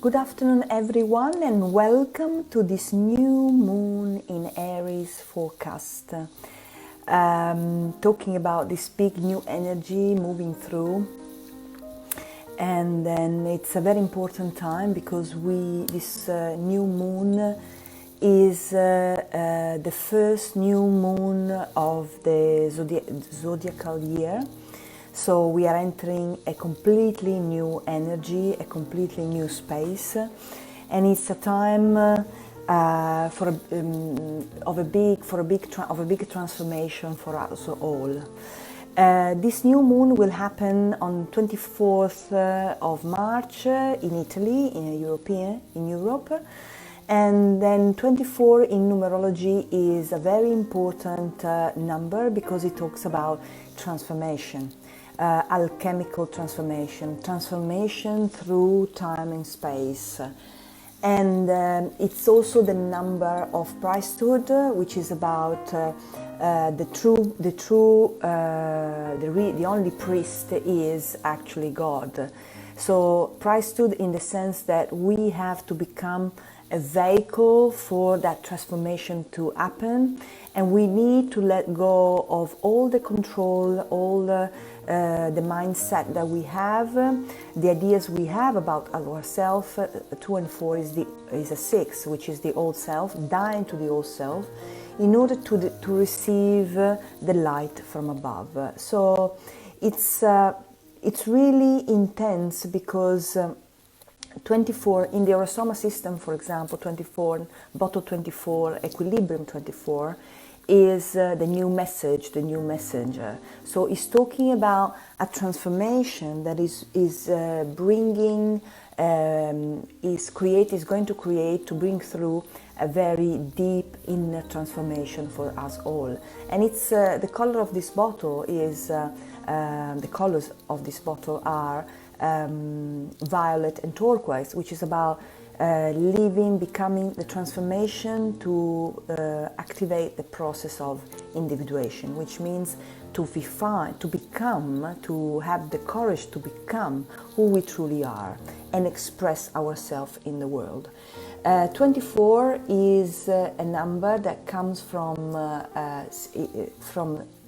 Good afternoon everyone, and welcome to this new moon in Aries forecast. Talking about this big new energy moving through, and then it's a very important time because this new moon is the first new moon of the zodiacal year. So we are entering a completely new energy, a completely new space, and it's a time of a big transformation for us all. This new moon will happen on 24th of March in Italy, in Europe, and then 24 in numerology is a very important number because it talks about transformation. Alchemical transformation through time and space, and it's also the number of priesthood, which is about the only priest is actually God. So priesthood in the sense that we have to become a vehicle for that transformation to happen, and we need to let go of all the control, all the mindset that we have, the ideas we have about ourselves. 2 and 4 is a 6, which is the old self, dying to the old self in order to receive the light from above. So it's really intense because 24 in the Eurosoma system, for example, 24, bottle 24, equilibrium 24 is the new message, the new messenger. So it's talking about a transformation that is going to bring through a very deep inner transformation for us all. And it's the color of this bottle is the colors of this bottle are violet and turquoise, which is about becoming the transformation to activate the process of individuation, which means to have the courage to become who we truly are and express ourselves in the world. 24 is a number that comes from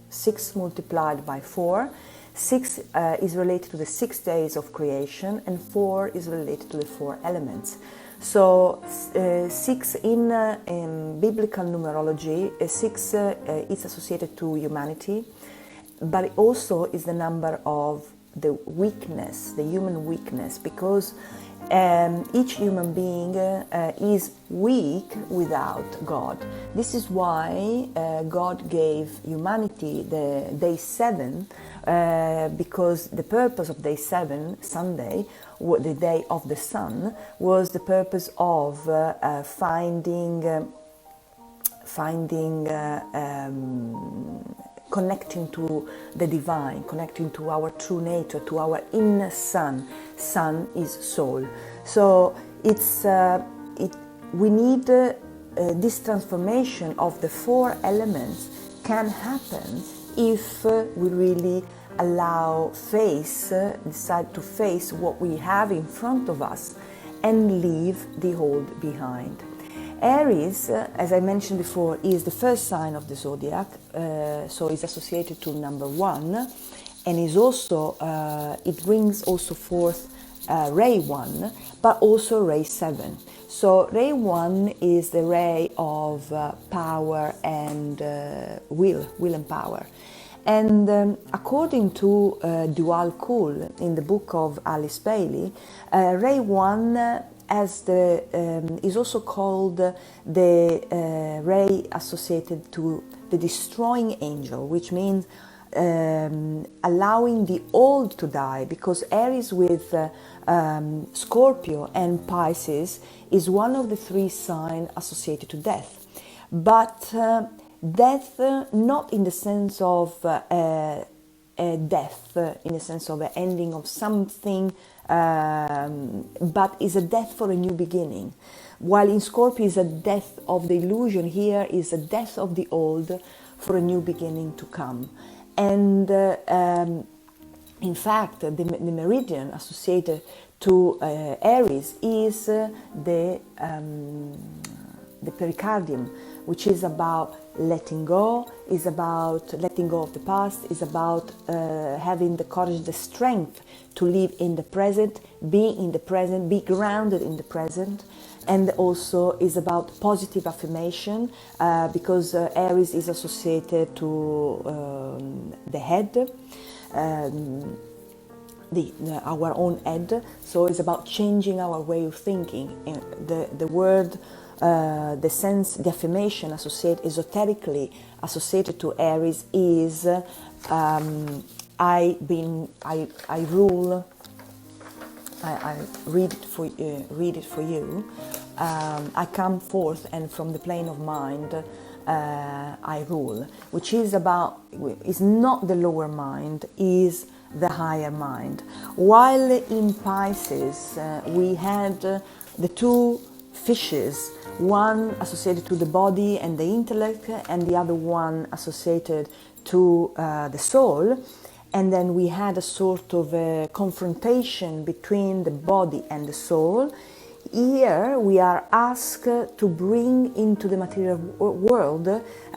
6 multiplied by 4. 6 is related to the 6 days of creation, and 4 is related to the 4 elements. So 6 in biblical numerology, 6 is associated to humanity, but it also is the number of the weakness, the human weakness, because each human being is weak without God. This is why God gave humanity the day 7, because the purpose of day 7, Sunday, the day of the sun, was the purpose of connecting to the divine, connecting to our true nature, to our inner sun. Sun is soul. So we need this transformation of the 4 elements can happen if we really decide to face what we have in front of us and leave the old behind. Aries, as I mentioned before, is the first sign of the zodiac, so it's associated to number 1, and is also it brings also forth ray 1, but also ray 7. So ray 1 is the ray of power and will and power. And according to 𝗤𝗢𝗡𝗧 in the book of Alice Bailey, ray 1 is also called the ray associated to the destroying angel, which means allowing the old to die, because Aries with Scorpio and Pisces is one of the 3 signs associated to death. But death not in the sense of a death, in the sense of an ending of something, but is a death for a new beginning. While in Scorpio is a death of the illusion, here is a death of the old for a new beginning to come. And in fact, the meridian associated to Aries is the pericardium, which is about letting go, is about letting go of the past, is about having the courage, the strength to live in the present, be in the present, be grounded in the present, and also is about positive affirmation, because Aries is associated to the head, our own head, so it's about changing our way of thinking. And the word, the sense, the affirmation esoterically associated to Aries is I rule. I read it for you. I come forth, and from the plane of mind I rule, which is not the lower mind, is the higher mind. While in Pisces we had the two fishes, one associated to the body and the intellect, and the other one associated to the soul, and then we had a sort of a confrontation between the body and the soul. Here we are asked to bring into the material world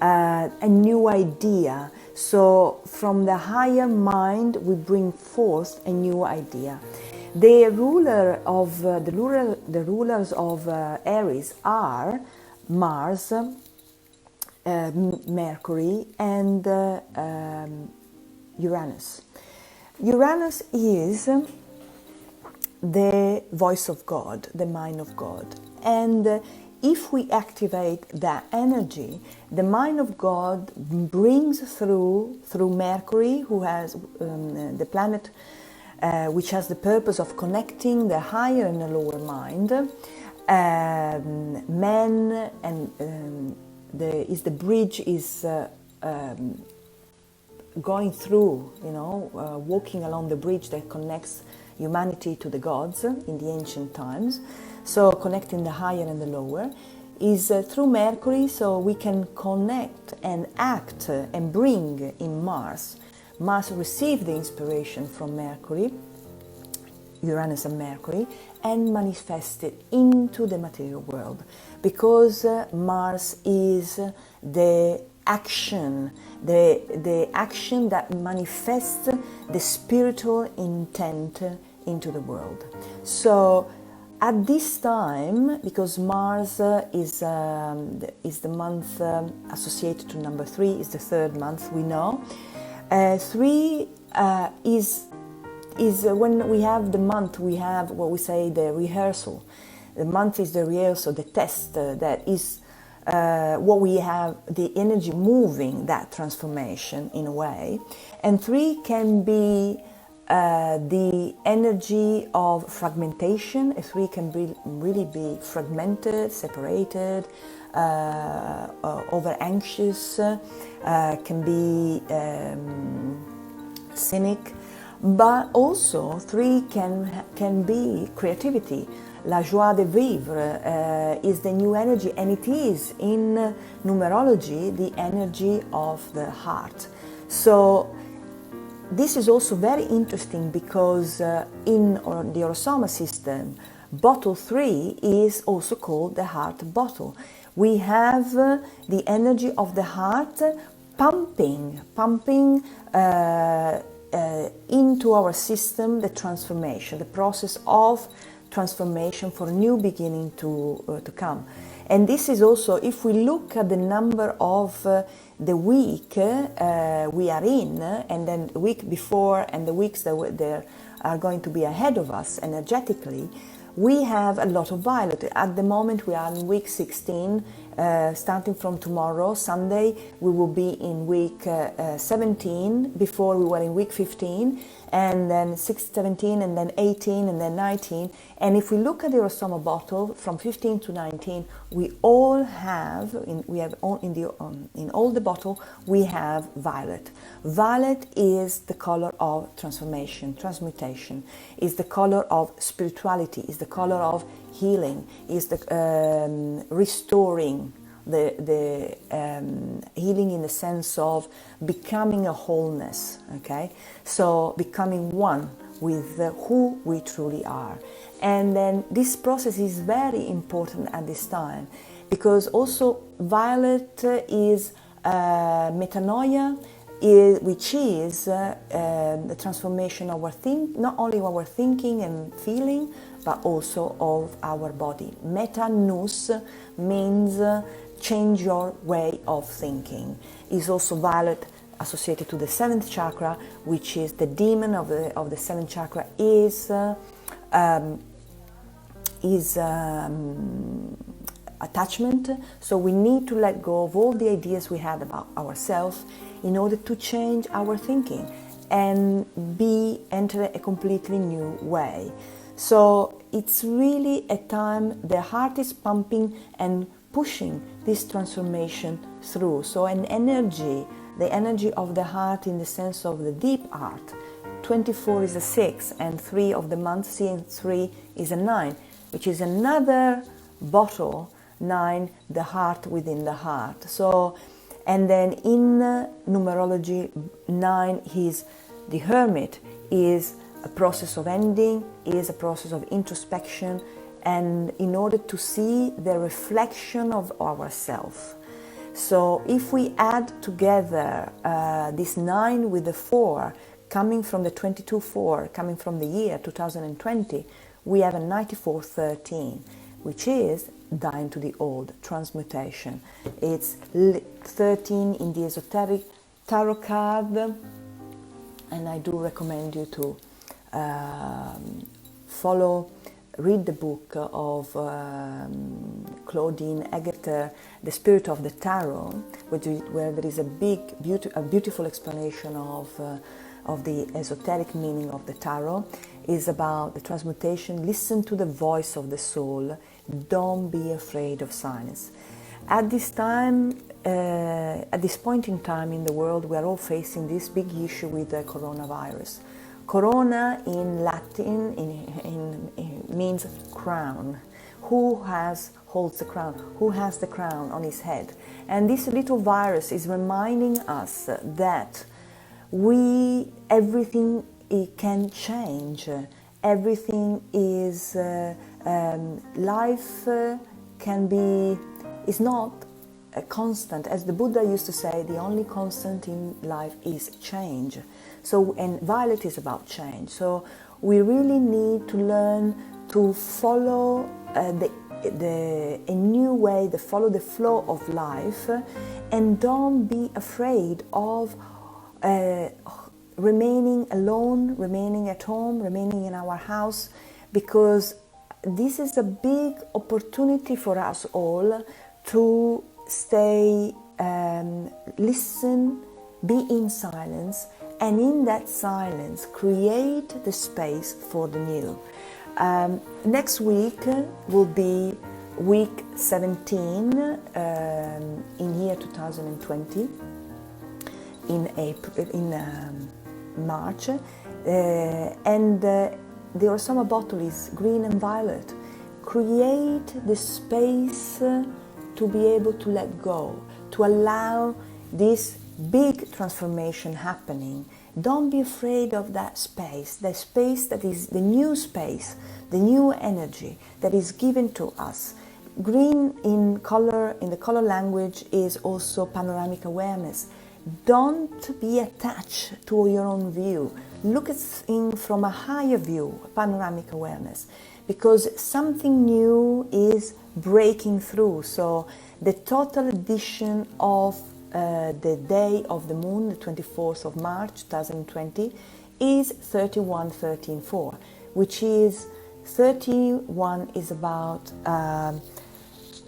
a new idea. So from the higher mind we bring forth a new idea. The rulers of Aries are Mars, Mercury, and Uranus. Uranus is the voice of God, the mind of God, and if we activate that energy, the mind of God brings through Mercury, who has the planet which has the purpose of connecting the higher and the lower mind, man, and the bridge is going through, walking along the bridge that connects humanity to the gods in the ancient times. So connecting the higher and the lower is through Mercury, so we can connect and act and bring in Mars. Mars received the inspiration from Mercury, Uranus and Mercury, and manifest it into the material world, because Mars is the action, the action that manifests the spiritual intent into the world. So at this time, because Mars is the month associated to number 3, is the third month, we know. 3 is when we have the month, we have what we say the rehearsal. The month is the rehearsal, the test, that is what we have, the energy moving that transformation in a way. And 3 can be the energy of fragmentation. 3 can really be fragmented, separated, over anxious, can be cynic, but also 3 can be creativity. La joie de vivre is the new energy, and it is in numerology the energy of the heart. So this is also very interesting, because in the Orosoma system, bottle 3 is also called the heart bottle. We have the energy of the heart pumping into our system the transformation, the process of transformation for a new beginning to come. And this is also, if we look at the number of the week we are in, and then the week before and the weeks that are going to be ahead of us energetically, we have a lot of violet. At the moment we are in week 16, starting from tomorrow, Sunday, we will be in week 17, before we were in week 15, and then 17, and then 18, and then 19. And if we look at the Orosoma bottle, from 15 to 19, we all have, in all the bottle, we have violet. Violet is the color of transformation, transmutation, is the color of spirituality, is the color of healing, is the restoring, the healing in the sense of becoming a wholeness, okay? So becoming one with who we truly are. And then this process is very important at this time, because also violet is metanoia, which is the transformation of our not only our thinking and feeling, but also of our body. Meta-nous means change your way of thinking. Is also violet associated to the seventh chakra, which is the demon of the seventh chakra is attachment. So we need to let go of all the ideas we had about ourselves in order to change our thinking and enter a completely new way. So it's really a time the heart is pumping and pushing this transformation through. So an energy, the energy of the heart in the sense of the deep heart. 24 is a 6 and 3 of the month, seeing 3 is a 9, which is another bottle, 9, the heart within the heart. So, and then in numerology, 9 is the hermit, is a process of ending, is a process of introspection, and in order to see the reflection of ourselves. So if we add together this 9 with the 4, coming from the 22-4, coming from the year 2020, we have a 94-13, which is dying to the old, transmutation. It's 13 in the esoteric tarot card, and I do recommend you to read the book of 𝗤𝗢𝗢𝗡𝗧, The Spirit of the Tarot, where there is a beautiful explanation of the esoteric meaning of the tarot. Is about the transmutation. Listen to the voice of the soul. Don't be afraid of silence. At this time, at this point in time in the world, we are all facing this big issue with the coronavirus. Corona in Latin means crown. Who holds the crown? Who has the crown on his head? And this little virus is reminding us that everything can change. Everything is life is not a constant. As the Buddha used to say, the only constant in life is change. So, and violet is about change. So we really need to learn to follow a new way, to follow the flow of life, and don't be afraid of remaining alone, remaining at home, remaining in our house, because this is a big opportunity for us all to stay, listen, be in silence, and in that silence create the space for the new. Next week will be week 17 in year 2020 in March, and the Osama bottle is green and violet. Create the space to be able to let go, to allow this big transformation happening. Don't be afraid of that space, the space that is the new space, the new energy that is given to us. Green in color, in the color language, is also panoramic awareness. Don't be attached to your own view. Look at things from a higher view, panoramic awareness, because something new is breaking through. So the total addition of the day of the moon, the 24th of March 2020, is 31-13-4, which is 31 is about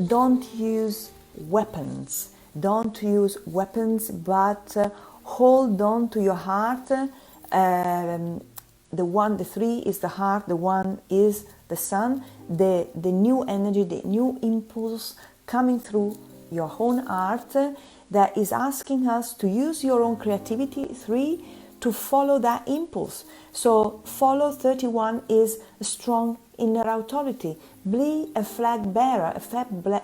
don't use weapons. Don't use weapons, but hold on to your heart. The 3 is the heart, the 1 is the sun, the new energy, the new impulse coming through your own heart that is asking us to use your own creativity, 3, to follow that impulse. So follow 31 is a strong inner authority, be a flag bearer,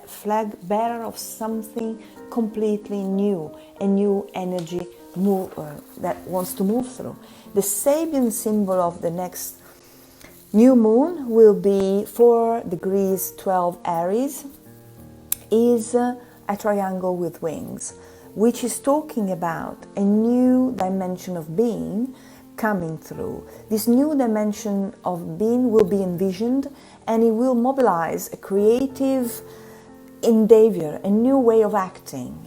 flag bearer of something completely new, a new energy that wants to move through. The Sabian symbol of the next new moon will be 4 degrees 12 Aries, is a triangle with wings, which is talking about a new dimension of being coming through. This new dimension of being will be envisioned, and it will mobilize a creative endeavor, a new way of acting.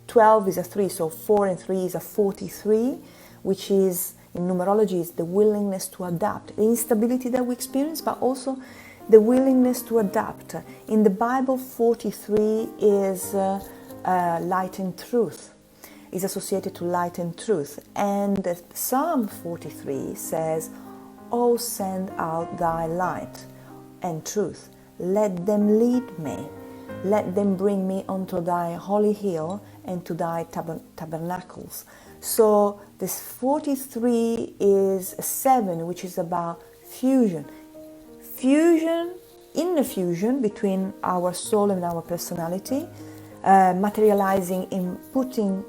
12 is a 3, so 4 and 3 is a 43, which is, in numerology, is the willingness to adapt, the instability that we experience, but also the willingness to adapt. In the Bible, 43 is light and truth, is associated to light and truth. And Psalm 43 says, "Oh, send out thy light and truth. Let them lead me. Let them bring me unto thy holy hill and to thy tabernacles." So this 43 is a 7, which is about fusion. Inner fusion between our soul and our personality, materializing in putting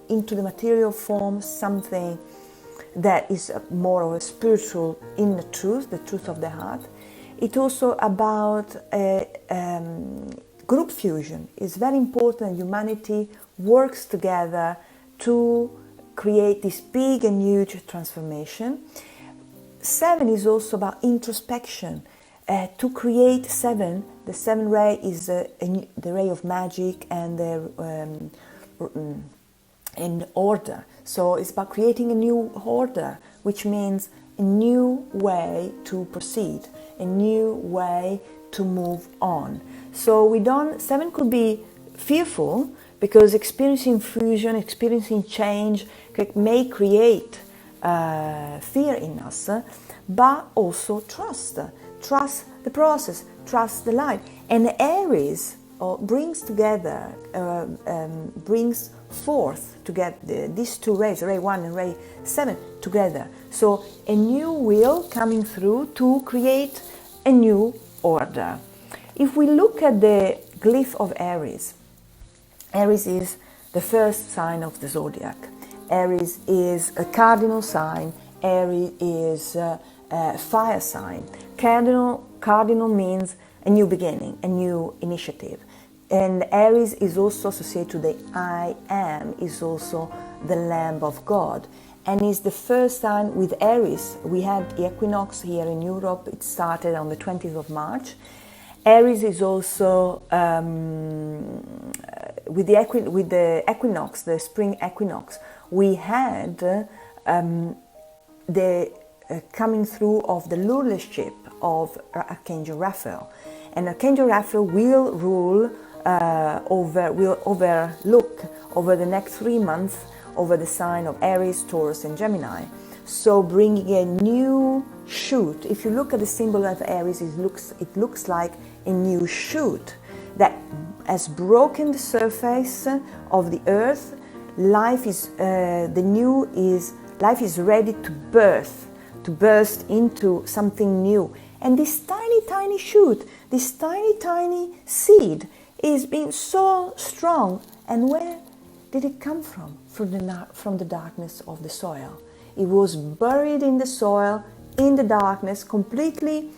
into the material form something that is more of a spiritual inner truth, the truth of the heart. It's also about group fusion. It's very important humanity works together to create this big and huge transformation. 7 is also about introspection. To create 7, the 7 ray is the ray of magic and order. So it's about creating a new order, which means a new way to proceed, a new way to move on. So 7 could be fearful, because experiencing fusion, experiencing change may create fear in us, but also trust the process, trust the light. And Aries brings forth together these two rays, ray 1 and ray 7, together. So a new will coming through to create a new order. If we look at the glyph of Aries, Aries is the first sign of the zodiac. Aries is a cardinal sign. Aries is a fire sign. Cardinal means a new beginning, a new initiative. And Aries is also associated to the I am, is also the Lamb of God. And is the first sign with Aries. We had the equinox here in Europe. It started on the 20th of March. Aries is also with the equinox, the spring equinox, we had the coming through of the rulership of Archangel Raphael. And Archangel Raphael will rule will overlook over the next 3 months over the sign of Aries, Taurus and Gemini. So bringing a new shoot. If you look at the symbol of Aries, it looks like a new shoot that has broken the surface of the earth. Life is life is ready to burst into something new. And this tiny shoot, this tiny seed is being so strong. And where did it come from? From the darkness of the soil. It was buried in the soil, in the darkness, completely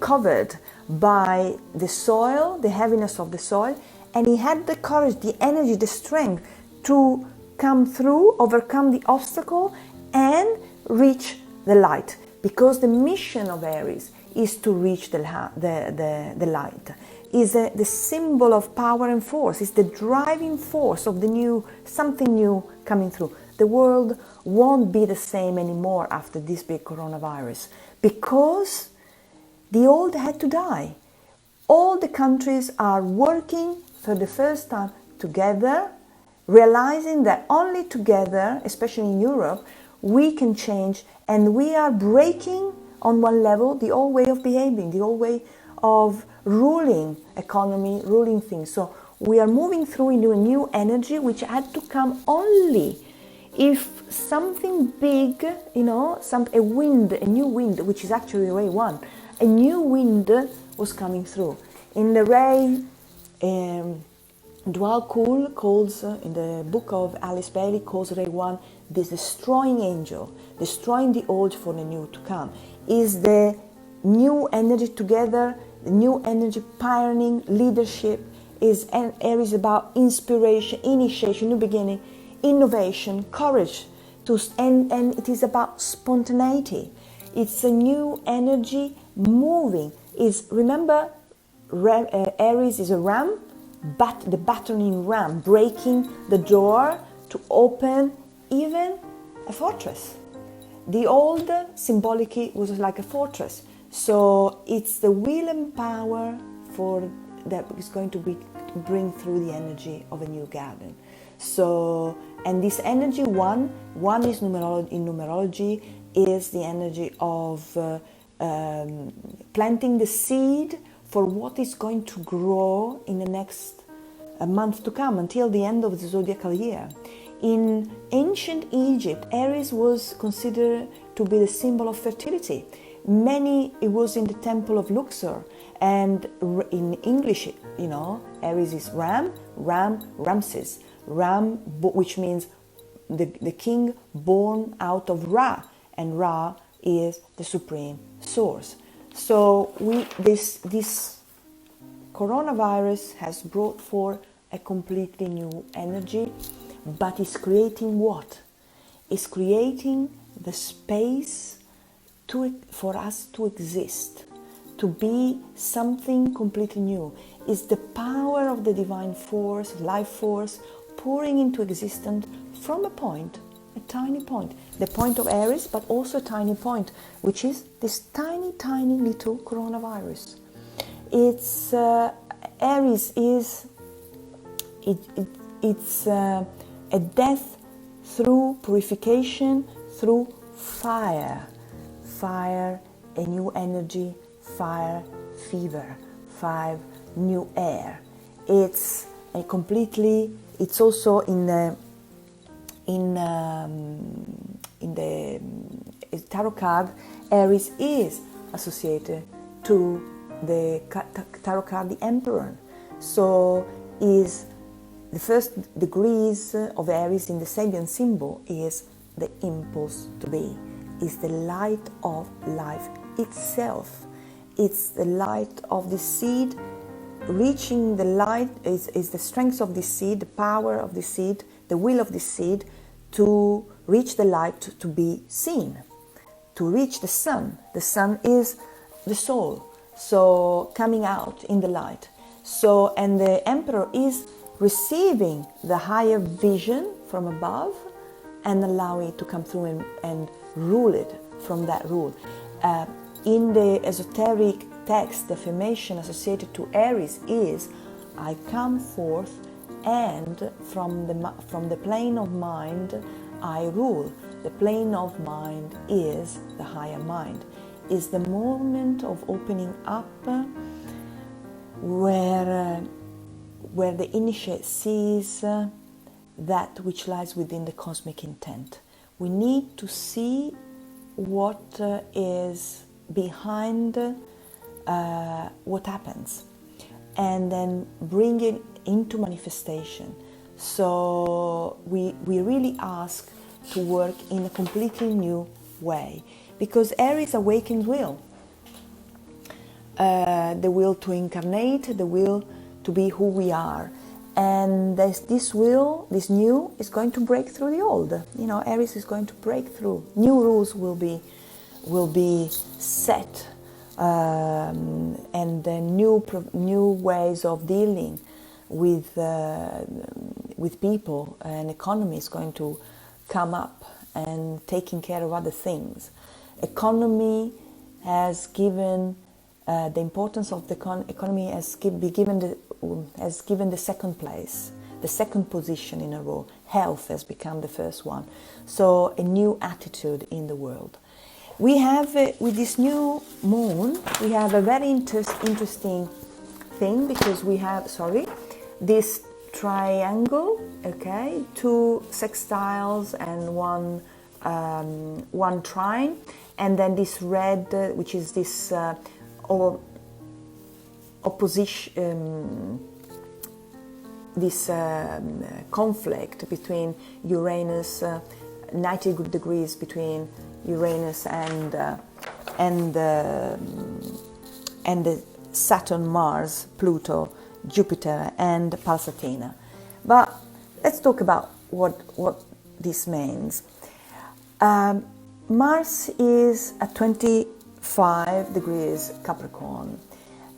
covered by the soil, the heaviness of the soil, and he had the courage, the energy, the strength to come through, overcome the obstacle, and reach the light. Because the mission of Aries is to reach the light. Is the symbol of power and force. Is the driving force of the new, something new coming through. The world won't be the same anymore after this big coronavirus, because the old had to die. All the countries are working for the first time together, realizing that only together, especially in Europe, we can change, and we are breaking on one level the old way of behaving, the old way of ruling economy, ruling things. So we are moving through into a new energy which had to come only If something big, you know, a new wind, which is actually ray 1, a new wind was coming through. In the ray, 𝗤𝗢𝗡𝗧 calls, in the book of Alice Bailey, calls ray 1 this destroying angel, destroying the old for the new to come. Is the new energy together, the new energy pioneering, leadership, is Aries about inspiration, initiation, new beginning, innovation, courage, and it is about spontaneity. It's a new energy moving. Remember, Aries is a ram, but the battering ram, breaking the door to open even a fortress. The old symbolically was like a fortress. So it's the will and power that is going to bring through the energy of a new garden. So, and this energy one is in numerology, is the energy of planting the seed for what is going to grow in the next month to come, until the end of the zodiacal year. In ancient Egypt, Aries was considered to be the symbol of fertility. It was in the temple of Luxor, and in English, you know, Aries is Ramses, which means the king born out of Ra, and Ra is the supreme source. So this coronavirus has brought forth a completely new energy, but it's creating what? It's creating the space for us to exist, to be something completely new. It's the power of the divine force, life force, pouring into existence from a point, a tiny point, the point of Aries, but also a tiny point, which is this tiny, tiny little coronavirus. It's Aries is it's a death through purification, through fire, a new energy, fire, fever, new air. It's a completely. It's also in the tarot card, Aries is associated to the tarot card, the Emperor. So is the first degrees of Aries in the Sabian Symbol is the impulse to be, is the light of life itself. It's the light of the seed. Reaching the light is the strength of the seed, the power of the seed, the will of the seed to reach the light, to be seen, to reach the sun. The sun is the soul, so coming out in the light. So, and the Emperor is receiving the higher vision from above and allow it to come through and rule it from that rule. In the esoteric text, the affirmation associated to Aries is, I come forth and from the plane of mind I rule. The plane of mind is the higher mind, is the moment of opening up where the initiate sees that which lies within the cosmic intent. We need to see what is behind what happens, and then bring it into manifestation. So we really ask to work in a completely new way, because Aries awakens will. The will to incarnate, the will to be who we are. And this new is going to break through the old. You know, Aries is going to break through. New rules will be set, and then new ways of dealing with people, and economy is going to come up and taking care of other things. Economy has given the importance of the economy has given the second place, the second position in a row. Health has become the first one. So a new attitude in the world. We have, with this new moon, we have a very interesting thing, because we have, this triangle, okay, 2 sextiles and one trine, and then this red, which is this opposition, this conflict between Uranus, 90 degrees between Uranus and the Saturn, Mars, Pluto, Jupiter, and Pulsatina. But let's talk about what this means. Mars is at 25 degrees Capricorn,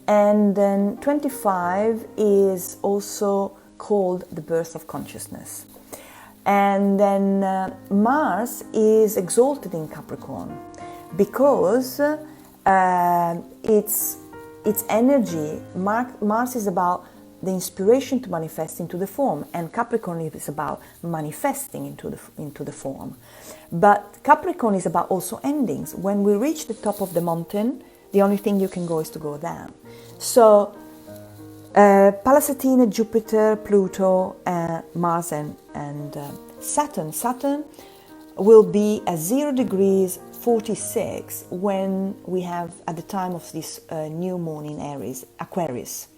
and then 25 is also called the birth of consciousness. And then Mars is exalted in Capricorn because its energy, Mars is about the inspiration to manifest into the form, and Capricorn is about manifesting into the form. But Capricorn is about also endings. When we reach the top of the mountain, the only thing you can go is to go down. So Pulsatina, Jupiter, Pluto, Mars and Saturn. Saturn will be at 0 degrees 46 when we have at the time of this new moon in Aries, Aquarius.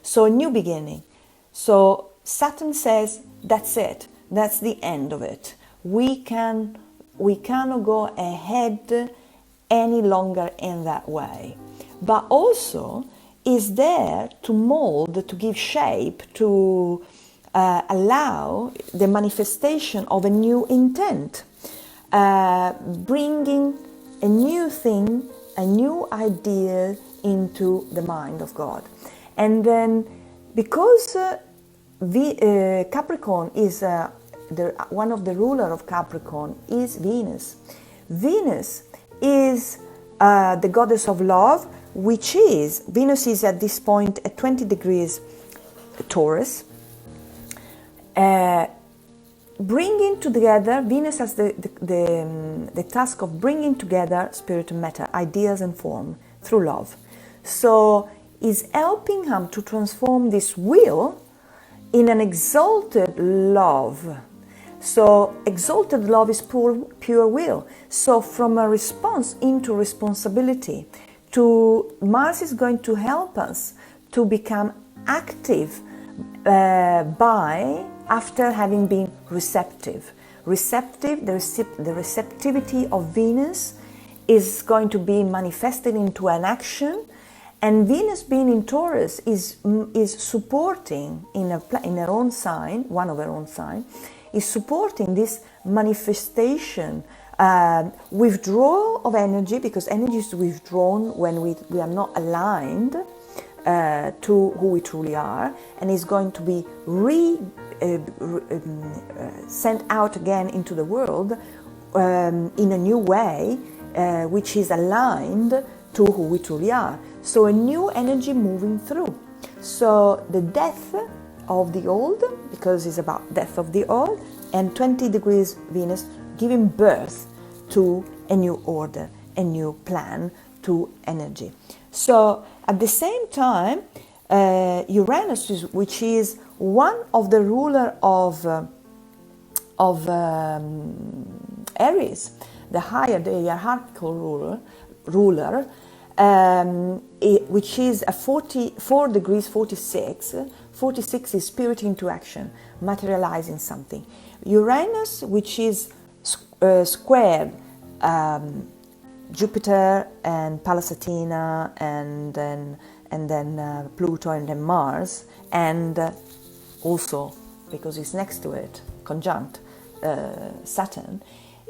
So a new beginning. So Saturn says that's it. That's the end of it. We cannot go ahead any longer in that way. But also is there to mold, to give shape, to allow the manifestation of a new intent, bringing a new thing, a new idea into the mind of God. And then because Capricorn is one of the ruler of Capricorn is Venus. Venus is the goddess of love, which is, Venus is at this point at 20 degrees Taurus. Bringing together, Venus has the task of bringing together spirit and matter, ideas and form through love. So is helping him to transform this will in an exalted love. So exalted love is pure will. So from a response into responsibility, Mars is going to help us to become active after having been receptive. The receptivity of Venus is going to be manifested into an action, and Venus being in Taurus is supporting in her own sign, one of her own sign, is supporting this manifestation, withdrawal of energy, because energy is withdrawn when we are not aligned to who we truly are, and is going to be sent out again into the world in a new way, which is aligned to who we truly are. So a new energy moving through. So the death of the old, because it's about death of the old, and 20 degrees Venus giving birth to a new order, a new plan, to energy. So at the same time, Uranus, which is one of the ruler of Aries, the hierarchical ruler, which is a 44 degrees 46. 46 is spirit into action, materializing something. Uranus, which is squared Jupiter and Pulsatina, and then Pluto, and then Mars, and also because it's next to it, conjunct Saturn,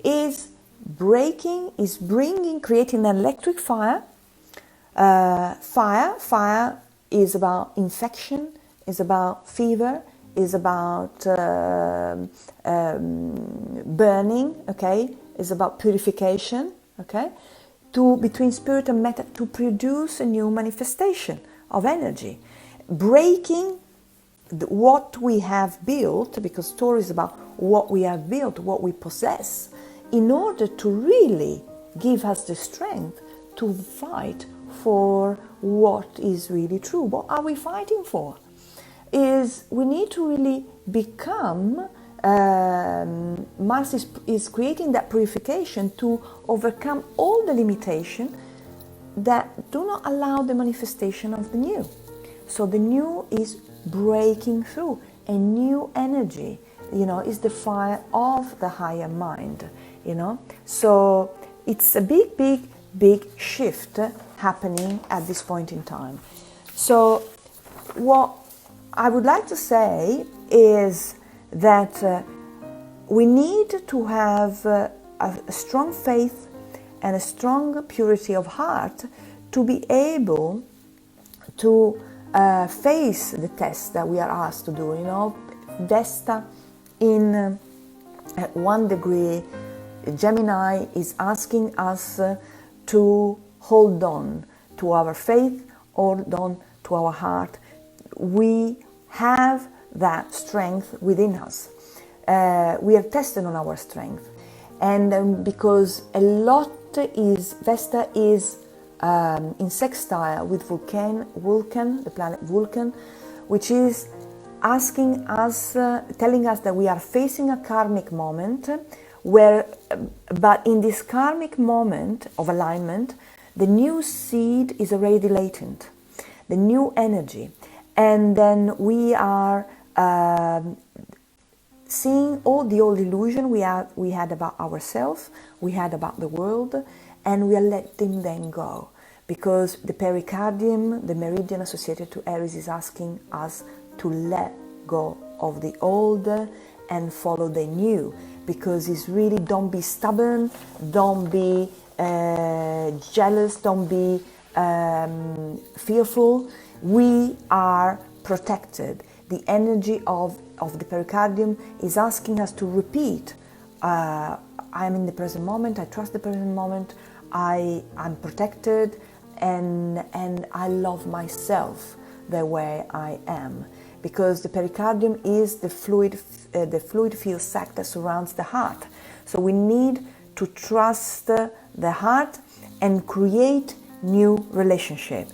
is creating an electric fire. Fire is about infection, is about fever, is about burning, okay, is about purification, okay, between spirit and matter, to produce a new manifestation of energy, breaking what we have built, because Taurus is about what we have built, what we possess, in order to really give us the strength to fight for what is really true. What are we fighting for? is we need to really become, Mars is creating that purification to overcome all the limitation that do not allow the manifestation of the new. So the new is breaking through, a new energy, is the fire of the higher mind, So it's a big shift happening at this point in time. So what I would like to say is that we need to have a strong faith and a strong purity of heart to be able to face the test that we are asked to do. Vesta in at 1 degree, Gemini is asking us to hold on to our faith, hold on to our heart. We have that strength within us. We are tested on our strength, and because a lot is, Vesta is in sextile with Vulcan, the planet Vulcan, which is asking us, telling us that we are facing a karmic moment where, but in this karmic moment of alignment, the new seed is already latent, the new energy, and then we are seeing all the old illusion we had about ourselves, we had about the world, and we are letting them go. Because the pericardium, the meridian associated to Aries, is asking us to let go of the old and follow the new. Because it's really, don't be stubborn, don't be jealous, don't be fearful. We are protected. The energy of the pericardium is asking us to repeat, I am in the present moment, I trust the present moment, I'm protected, and I love myself the way I am. Because the pericardium is the fluid field sac that surrounds the heart. So we need to trust the heart and create new relationship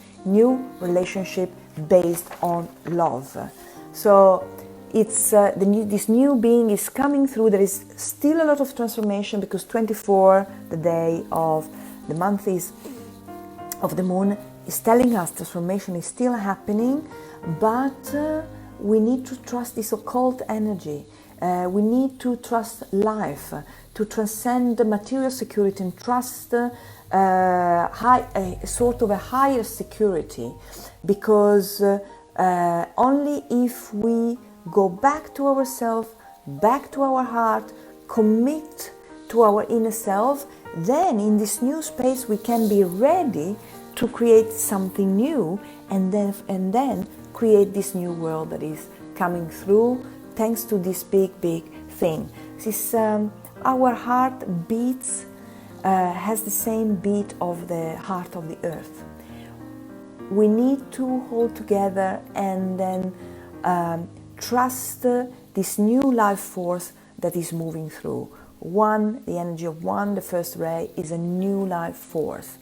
based on love. So it's this new being is coming through. There is still a lot of transformation because 24, the day of the month is of the moon, is telling us transformation is still happening, but we need to trust this occult energy. We need to trust life, to transcend the material security and trust sort of a higher security, because only if we go back to ourselves, back to our heart, commit to our inner self, then in this new space we can be ready to create something new, and then create this new world that is coming through thanks to this big thing. This our heart beats has the same beat of the heart of the earth. We need to hold together and then trust this new life force that is moving through. One, the energy of one, the first ray, is a new life force.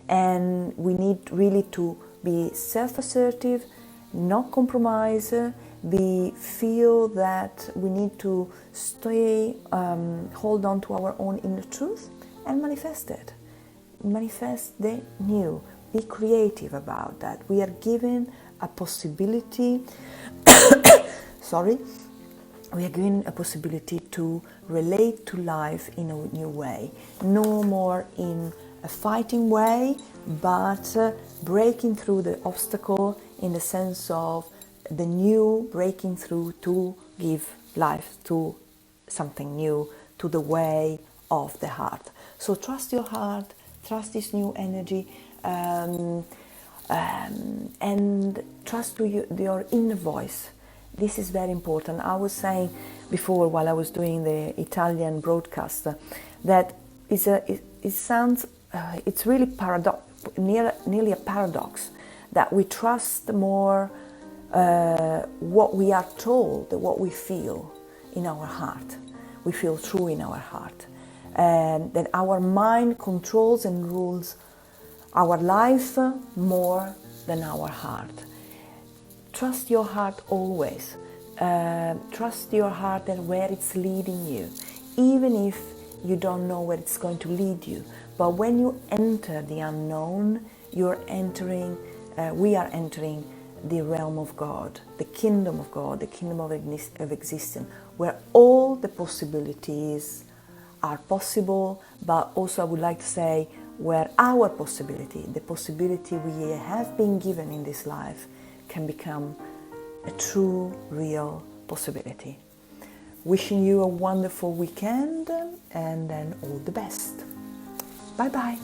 And we need really to be self-assertive, not compromise, feel that we need to stay, hold on to our own inner truth and manifest it. Manifest the new. Be creative about that. We are given a possibility, we are given a possibility to relate to life in a new way. No more in a fighting way, but breaking through the obstacle in the sense of the new, breaking through to give life to something new, to the way of the heart. So trust your heart, trust this new energy, and trust to your inner voice. This is very important. I was saying before, while I was doing the Italian broadcast, that it sounds, it's really nearly a paradox that we trust more what we are told, what we feel in our heart. We feel true in our heart. And that our mind controls and rules our life more than our heart. trust your heart always. Trust your heart and where it's leading you, even if you don't know where it's going to lead you. But when you enter the unknown, you're entering, we are entering the realm of God, the kingdom of God, the kingdom of existence, where all the possibilities are possible, but also I would like to say where our possibility, the possibility we have been given in this life, can become a true, real possibility. Wishing you a wonderful weekend and then all the best. Bye bye.